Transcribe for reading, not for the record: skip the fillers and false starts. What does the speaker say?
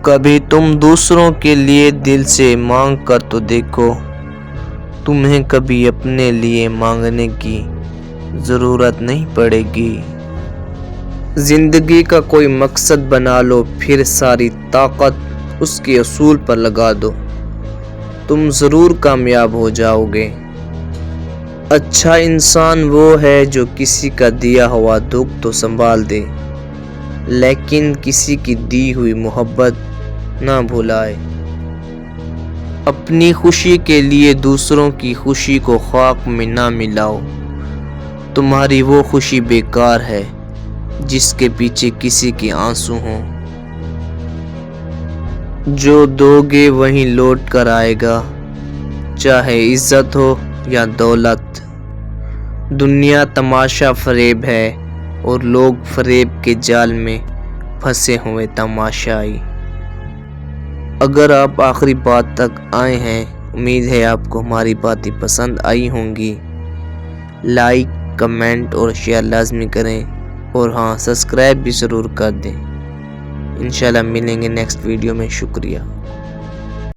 کبھی تم دوسروں کے لیے دل سے مانگ کر تو دیکھو، تمہیں کبھی اپنے لیے مانگنے کی ضرورت نہیں پڑے گی۔ زندگی کا کوئی مقصد بنا لو، پھر ساری طاقت اس کے اصول پر لگا دو، تم ضرور کامیاب ہو جاؤ گے۔ اچھا انسان وہ ہے جو کسی کا دیا ہوا دکھ تو سنبھال دے، لیکن کسی کی دی ہوئی محبت نہ بھلائے۔ اپنی خوشی کے لیے دوسروں کی خوشی کو خاک میں نہ ملاؤ، تمہاری وہ خوشی بیکار ہے جس کے پیچھے کسی کے آنسو ہوں۔ جو دو گے وہی لوٹ کر آئے گا، چاہے عزت ہو یا دولت۔ دنیا تماشا فریب ہے اور لوگ فریب کے جال میں پھنسے ہوئے تماشائی۔ اگر آپ آخری بات تک آئے ہیں، امید ہے آپ کو ہماری باتیں پسند آئی ہوں گی۔ لائک، کمنٹ اور شیئر لازمی کریں، اور ہاں سبسکرائب بھی ضرور کر دیں۔ انشاءاللہ ملیں گے نیکسٹ ویڈیو میں۔ شکریہ۔